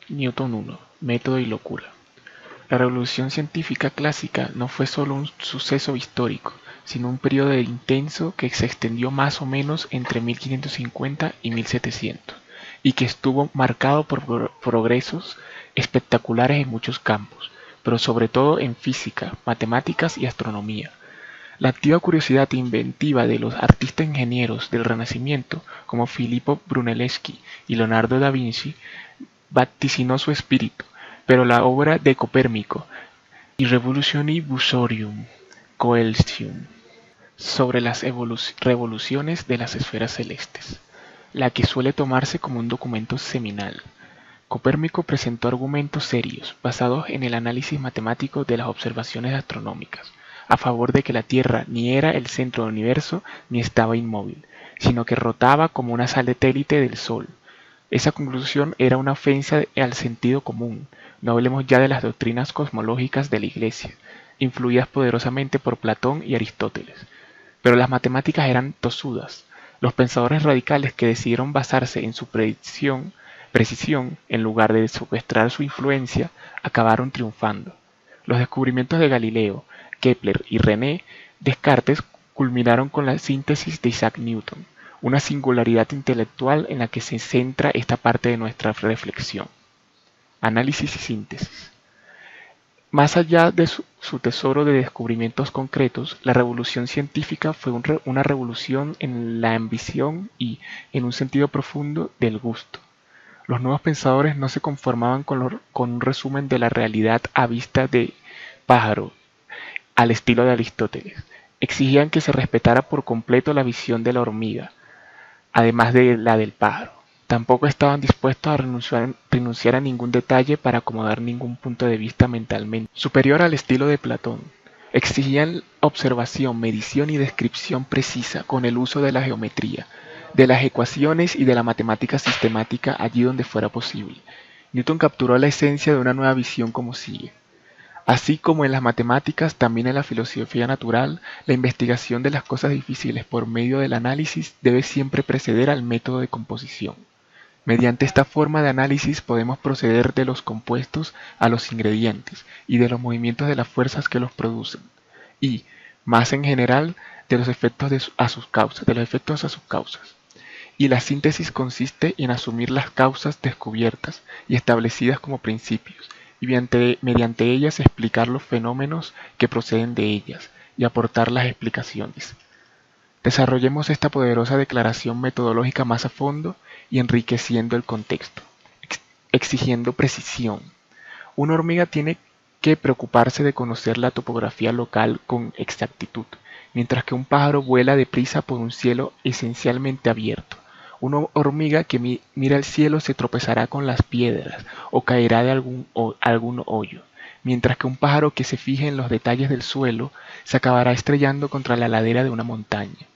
Newton 1. Método y locura. La revolución científica clásica no fue solo un suceso histórico, sino un periodo intenso que se extendió más o menos entre 1550 y 1700, y que estuvo marcado por progresos espectaculares en muchos campos, pero sobre todo en física, matemáticas y astronomía. La activa curiosidad inventiva de los artistas ingenieros del Renacimiento, como Filippo Brunelleschi y Leonardo da Vinci, vaticinó su espíritu, pero la obra de Copérnico y Revolutioni Bursorium Coelestium sobre las revoluciones de las esferas celestes, la que suele tomarse como un documento seminal. Copérnico presentó argumentos serios, basados en el análisis matemático de las observaciones astronómicas, a favor de que la Tierra ni era el centro del universo ni estaba inmóvil, sino que rotaba como una satélite del Sol. Esa conclusión era una ofensa al sentido común, no hablemos ya de las doctrinas cosmológicas de la Iglesia, influidas poderosamente por Platón y Aristóteles. Pero las matemáticas eran tosudas. Los pensadores radicales que decidieron basarse en su precisión en lugar de secuestrar su influencia acabaron triunfando. Los descubrimientos de Galileo, Kepler y René Descartes culminaron con la síntesis de Isaac Newton, una singularidad intelectual en la que se centra esta parte de nuestra reflexión. Análisis y síntesis. Más allá de su tesoro de descubrimientos concretos, la revolución científica fue una revolución en la ambición y, en un sentido profundo, del gusto. Los nuevos pensadores no se conformaban con un resumen de la realidad a vista de pájaro, al estilo de Aristóteles. Exigían que se respetara por completo la visión de la hormiga, además de la del pájaro. Tampoco estaban dispuestos a renunciar a ningún detalle para acomodar ningún punto de vista mentalmente superior al estilo de Platón. Exigían observación, medición y descripción precisa con el uso de la geometría, de las ecuaciones y de la matemática sistemática allí donde fuera posible. Newton capturó la esencia de una nueva visión como sigue. Así como en las matemáticas, también en la filosofía natural, la investigación de las cosas difíciles por medio del análisis debe siempre preceder al método de composición. Mediante esta forma de análisis podemos proceder de los compuestos a los ingredientes y de los movimientos de las fuerzas que los producen, y, más en general, de los efectos a sus causas. Y la síntesis consiste en asumir las causas descubiertas y establecidas como principios, y mediante ellas explicar los fenómenos que proceden de ellas y aportar las explicaciones. Desarrollemos esta poderosa declaración metodológica más a fondo y enriqueciendo el contexto, exigiendo precisión. Una hormiga tiene que preocuparse de conocer la topografía local con exactitud, mientras que un pájaro vuela deprisa por un cielo esencialmente abierto. Una hormiga que mira el cielo se tropezará con las piedras o caerá de algún hoyo, mientras que un pájaro que se fije en los detalles del suelo se acabará estrellando contra la ladera de una montaña.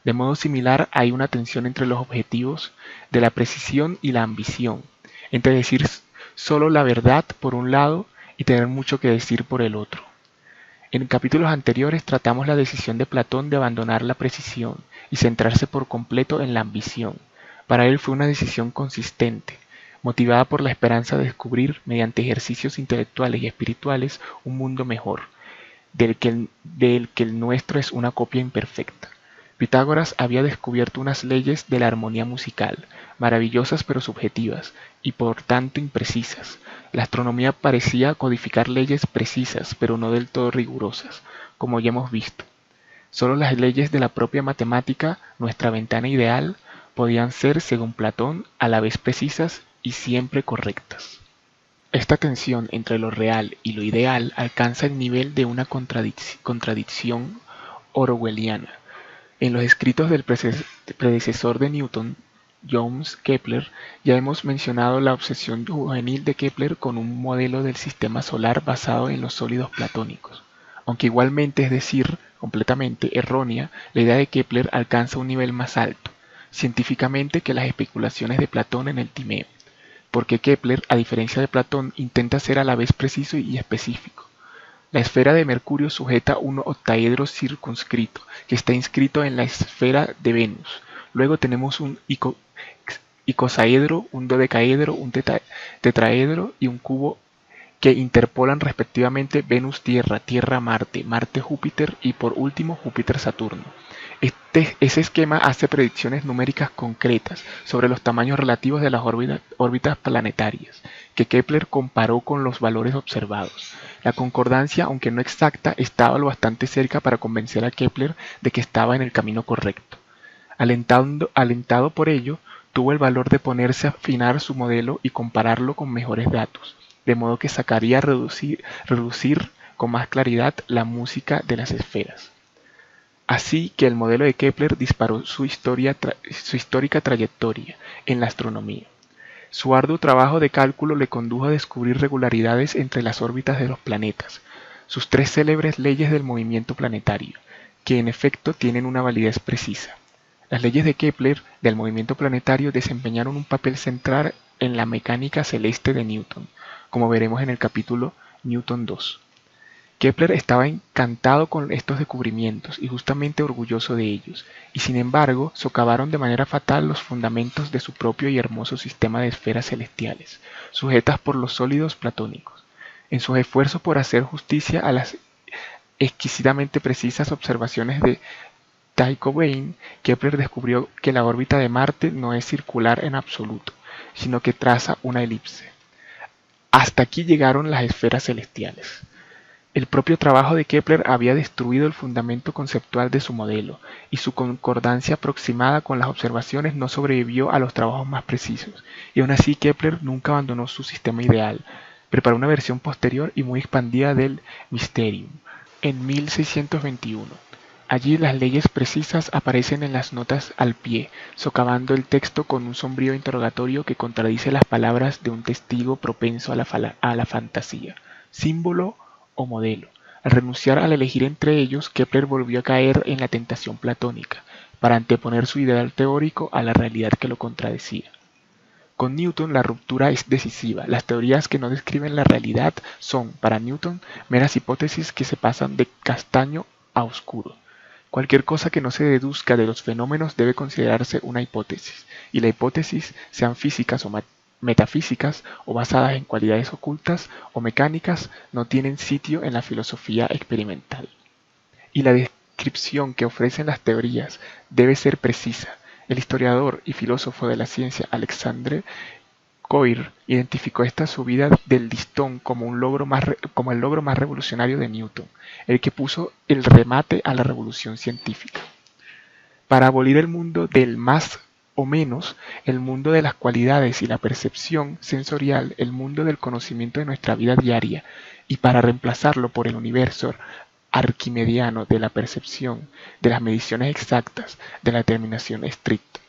De modo similar, hay una tensión entre los objetivos de la precisión y la ambición, entre decir solo la verdad por un lado y tener mucho que decir por el otro. En capítulos anteriores tratamos la decisión de Platón de abandonar la precisión y centrarse por completo en la ambición. Para él fue una decisión consistente, motivada por la esperanza de descubrir, mediante ejercicios intelectuales y espirituales, un mundo mejor, del que el nuestro es una copia imperfecta. Pitágoras había descubierto unas leyes de la armonía musical, maravillosas pero subjetivas, y por tanto imprecisas. La astronomía parecía codificar leyes precisas, pero no del todo rigurosas, como ya hemos visto. Solo las leyes de la propia matemática, nuestra ventana ideal, podían ser, según Platón, a la vez precisas y siempre correctas. Esta tensión entre lo real y lo ideal alcanza el nivel de una contradicción orwelliana. En los escritos del predecesor de Newton, Johannes Kepler, ya hemos mencionado la obsesión juvenil de Kepler con un modelo del sistema solar basado en los sólidos platónicos. Aunque igualmente, es decir, completamente errónea, la idea de Kepler alcanza un nivel más alto, científicamente, que las especulaciones de Platón en el Timeo, porque Kepler, a diferencia de Platón, intenta ser a la vez preciso y específico. La esfera de Mercurio sujeta un octaedro circunscrito, que está inscrito en la esfera de Venus. Luego tenemos un icosaedro, un dodecaedro, un tetraedro y un cubo que interpolan respectivamente Venus-Tierra, Tierra-Marte, Marte-Júpiter y por último Júpiter-Saturno. Ese esquema hace predicciones numéricas concretas sobre los tamaños relativos de las órbitas planetarias, que Kepler comparó con los valores observados. La concordancia, aunque no exacta, estaba lo bastante cerca para convencer a Kepler de que estaba en el camino correcto. Alentado por ello, tuvo el valor de ponerse a afinar su modelo y compararlo con mejores datos, de modo que sacaría reducir con más claridad la música de las esferas. Así que el modelo de Kepler disparó su histórica trayectoria en la astronomía. Su arduo trabajo de cálculo le condujo a descubrir regularidades entre las órbitas de los planetas, sus tres célebres leyes del movimiento planetario, que en efecto tienen una validez precisa. Las leyes de Kepler del movimiento planetario desempeñaron un papel central en la mecánica celeste de Newton, como veremos en el capítulo Newton 2. Kepler estaba encantado con estos descubrimientos y justamente orgulloso de ellos, y sin embargo socavaron de manera fatal los fundamentos de su propio y hermoso sistema de esferas celestiales, sujetas por los sólidos platónicos. En sus esfuerzos por hacer justicia a las exquisitamente precisas observaciones de Tycho Brahe, Kepler descubrió que la órbita de Marte no es circular en absoluto, sino que traza una elipse. Hasta aquí llegaron las esferas celestiales. El propio trabajo de Kepler había destruido el fundamento conceptual de su modelo, y su concordancia aproximada con las observaciones no sobrevivió a los trabajos más precisos, y aún así Kepler nunca abandonó su sistema ideal. Preparó una versión posterior y muy expandida del Mysterium en 1621. Allí las leyes precisas aparecen en las notas al pie, socavando el texto con un sombrío interrogatorio que contradice las palabras de un testigo propenso a la fantasía. Símbolo o modelo. Al renunciar al elegir entre ellos, Kepler volvió a caer en la tentación platónica, para anteponer su ideal teórico a la realidad que lo contradecía. Con Newton la ruptura es decisiva. Las teorías que no describen la realidad son, para Newton, meras hipótesis que se pasan de castaño a oscuro. Cualquier cosa que no se deduzca de los fenómenos debe considerarse una hipótesis, y la hipótesis, sean físicas o metafísicas o basadas en cualidades ocultas o mecánicas, no tienen sitio en la filosofía experimental. Y la descripción que ofrecen las teorías debe ser precisa. El historiador y filósofo de la ciencia Alexandre Koir identificó esta subida del listón como el logro más revolucionario de Newton, el que puso el remate a la revolución científica. Para abolir el mundo del más o menos, el mundo de las cualidades y la percepción sensorial, el mundo del conocimiento de nuestra vida diaria, y para reemplazarlo por el universo arquimediano de la percepción, de las mediciones exactas, de la determinación estricta.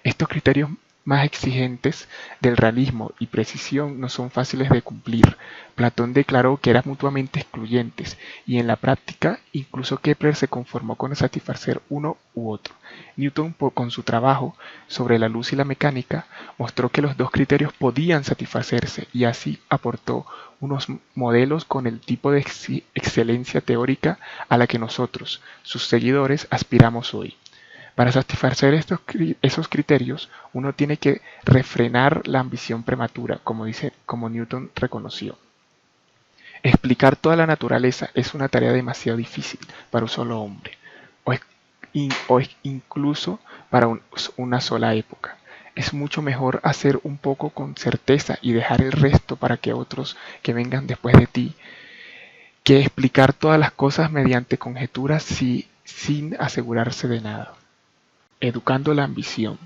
Estos criterios más exigentes del realismo y precisión no son fáciles de cumplir. Platón declaró que eran mutuamente excluyentes, y en la práctica incluso Kepler se conformó con satisfacer uno u otro. Newton, con su trabajo sobre la luz y la mecánica, mostró que los dos criterios podían satisfacerse, y así aportó unos modelos con el tipo de excelencia teórica a la que nosotros, sus seguidores, aspiramos hoy. Para satisfacer esos criterios, uno tiene que refrenar la ambición prematura, como Newton reconoció. Explicar toda la naturaleza es una tarea demasiado difícil para un solo hombre, o incluso para una sola época. Es mucho mejor hacer un poco con certeza y dejar el resto para que otros que vengan después de ti, que explicar todas las cosas mediante conjeturas sin asegurarse de nada. Educando la ambición.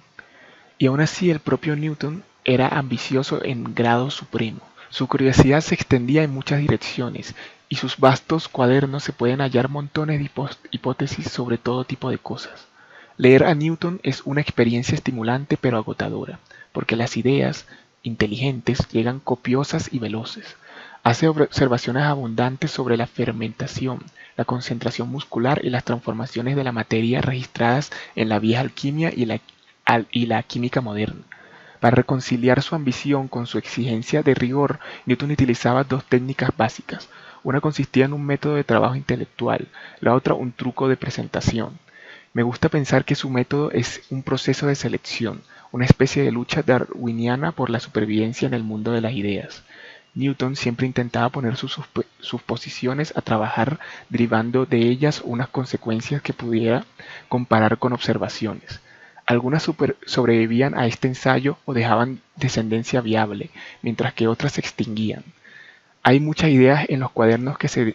Y aún así el propio Newton era ambicioso en grado supremo. Su curiosidad se extendía en muchas direcciones, y sus vastos cuadernos se pueden hallar montones de hipótesis sobre todo tipo de cosas. Leer a Newton es una experiencia estimulante pero agotadora, porque las ideas inteligentes llegan copiosas y veloces. Hace observaciones abundantes sobre la fermentación, la concentración muscular y las transformaciones de la materia registradas en la vieja alquimia y la química moderna. Para reconciliar su ambición con su exigencia de rigor, Newton utilizaba dos técnicas básicas. Una consistía en un método de trabajo intelectual, la otra un truco de presentación. Me gusta pensar que su método es un proceso de selección, una especie de lucha darwiniana por la supervivencia en el mundo de las ideas. Newton siempre intentaba poner sus suposiciones a trabajar, derivando de ellas unas consecuencias que pudiera comparar con observaciones. Algunas sobrevivían a este ensayo o dejaban descendencia viable, mientras que otras se extinguían. Hay muchas ideas en los cuadernos que se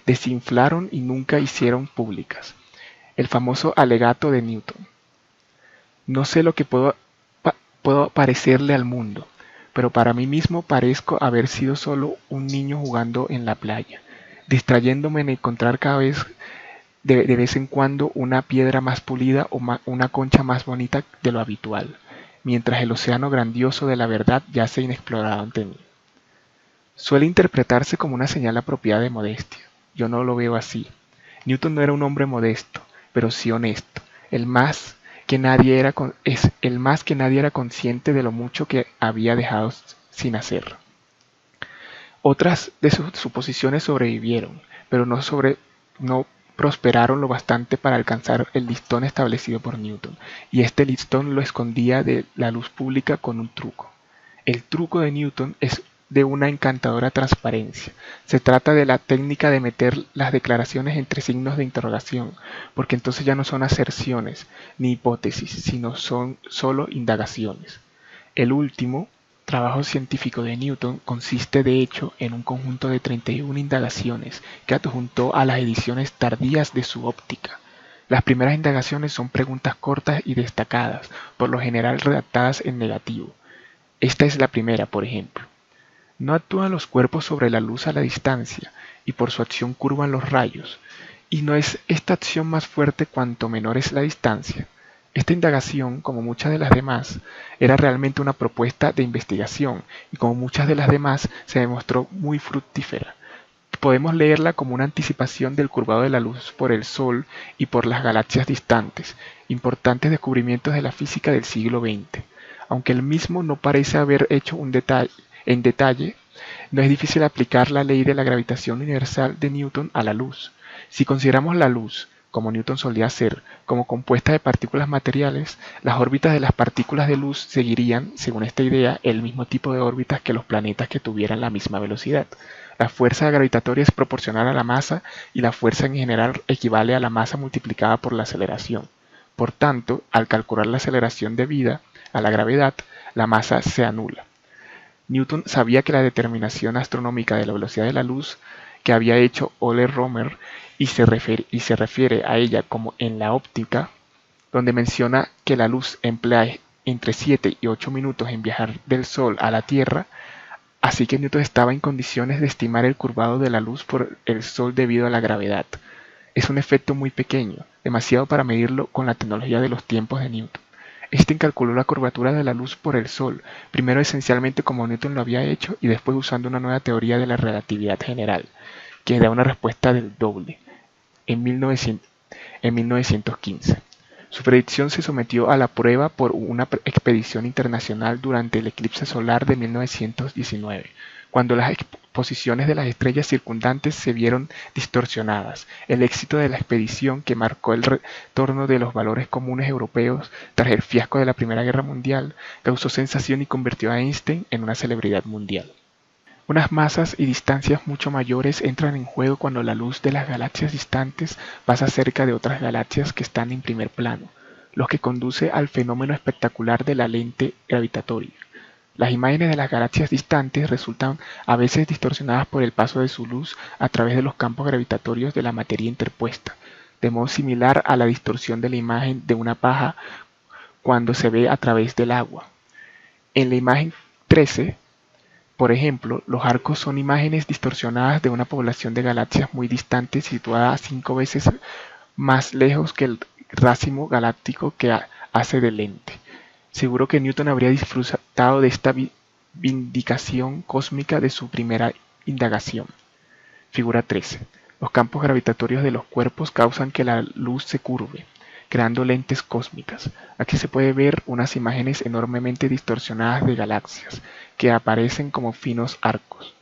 desinflaron y nunca hicieron públicas. El famoso alegato de Newton. No sé lo que puedo parecerle al mundo, pero para mí mismo parezco haber sido solo un niño jugando en la playa, distrayéndome en encontrar cada vez de vez en cuando una piedra más pulida o una concha más bonita de lo habitual, mientras el océano grandioso de la verdad yace inexplorado ante mí. Suele interpretarse como una señal apropiada de modestia. Yo no lo veo así. Newton no era un hombre modesto, pero sí honesto. El más que nadie era consciente de lo mucho que había dejado sin hacer. Otras de sus suposiciones sobrevivieron, pero no prosperaron lo bastante para alcanzar el listón establecido por Newton, y este listón lo escondía de la luz pública con un truco. El truco de Newton es de una encantadora transparencia. Se trata de la técnica de meter las declaraciones entre signos de interrogación, porque entonces ya no son aserciones ni hipótesis, sino son solo indagaciones. El último trabajo científico de Newton consiste de hecho en un conjunto de 31 indagaciones que adjuntó a las ediciones tardías de su Óptica. Las primeras indagaciones son preguntas cortas y destacadas, por lo general redactadas en negativo. Esta es la primera, por ejemplo. No actúan los cuerpos sobre la luz a la distancia, y por su acción curvan los rayos, y no es esta acción más fuerte cuanto menor es la distancia. Esta indagación, como muchas de las demás, era realmente una propuesta de investigación, y como muchas de las demás, se demostró muy fructífera. Podemos leerla como una anticipación del curvado de la luz por el Sol y por las galaxias distantes, importantes descubrimientos de la física del siglo XX. Aunque el mismo no parece haber hecho en detalle, no es difícil aplicar la ley de la gravitación universal de Newton a la luz. Si consideramos la luz, como Newton solía hacer, como compuesta de partículas materiales, las órbitas de las partículas de luz seguirían, según esta idea, el mismo tipo de órbitas que los planetas que tuvieran la misma velocidad. La fuerza gravitatoria es proporcional a la masa y la fuerza en general equivale a la masa multiplicada por la aceleración. Por tanto, al calcular la aceleración debida a la gravedad, la masa se anula. Newton sabía que la determinación astronómica de la velocidad de la luz que había hecho Euler-Roemer y se refiere a ella como en la óptica, donde menciona que la luz emplea entre 7 y 8 minutos en viajar del Sol a la Tierra, así que Newton estaba en condiciones de estimar el curvado de la luz por el Sol debido a la gravedad. Es un efecto muy pequeño, demasiado para medirlo con la tecnología de los tiempos de Newton. Einstein calculó la curvatura de la luz por el Sol, primero esencialmente como Newton lo había hecho y después usando una nueva teoría de la relatividad general, que da una respuesta del doble, en 1915. Su predicción se sometió a la prueba por una expedición internacional durante el eclipse solar de 1919, cuando las posiciones de las estrellas circundantes se vieron distorsionadas. El éxito de la expedición, que marcó el retorno de los valores comunes europeos tras el fiasco de la Primera Guerra Mundial, causó sensación y convirtió a Einstein en una celebridad mundial. Unas masas y distancias mucho mayores entran en juego cuando la luz de las galaxias distantes pasa cerca de otras galaxias que están en primer plano, lo que conduce al fenómeno espectacular de la lente gravitatoria. Las imágenes de las galaxias distantes resultan a veces distorsionadas por el paso de su luz a través de los campos gravitatorios de la materia interpuesta, de modo similar a la distorsión de la imagen de una paja cuando se ve a través del agua. En la imagen 13, por ejemplo, los arcos son imágenes distorsionadas de una población de galaxias muy distantes situada 5 veces más lejos que el racimo galáctico que hace de lente. Seguro que Newton habría disfrutado de esta vindicación cósmica de su primera indagación. Figura 13. Los campos gravitatorios de los cuerpos causan que la luz se curve, creando lentes cósmicas. Aquí se puede ver unas imágenes enormemente distorsionadas de galaxias, que aparecen como finos arcos.